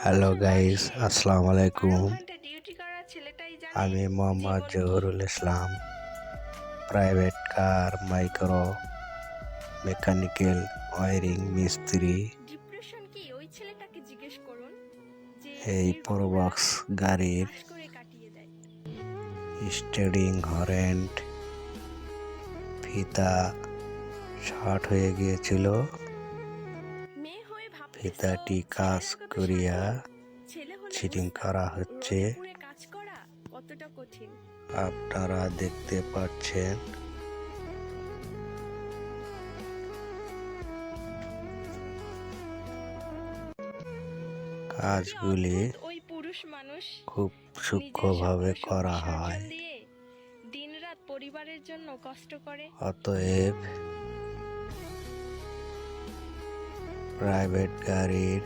Hello guys, আসসালামু আলাইকুম। 12 ঘন্টা ডিউটি করা ছেলেটাই জানে আমি মোহাম্মদ জীবন কি। Zahurul Islam, private car micro mechanical wiring মিস্ত্রি। ডিপ্রেশন কি ওই ছেলেটাকে জিজ্ঞেস করুন যে এই দীর্ঘবেলা প্রোবক্স গাড়ির কাজ করে কাটিয়ে দেয়। স্টিয়ারিং হরেন্ট ফিতা শর্ট হয়ে গিয়েছিল। মেয়ে হয়ে ভাবতেছো ফিতাটি কাজ ছেলেরা কত করিয়া স্বাধীন, ছেলে হলে ফিটিং বুঝতাম করা হচ্ছে। রোদে পুড়ে কাজ করা কতটা কঠিন। আপনারা দেখতে পাচ্ছেন কি কাজগুলি অদ্ভুত ওই পুরুষ মানুষ, খুব নিজের সূক্ষ্মভাবে সর্বস্ব করা বিসর্জন হয়। দিয়ে দিনরাত পরিবারের জন্য কষ্ট করে। অতএব প্রাইভেট গাড়ির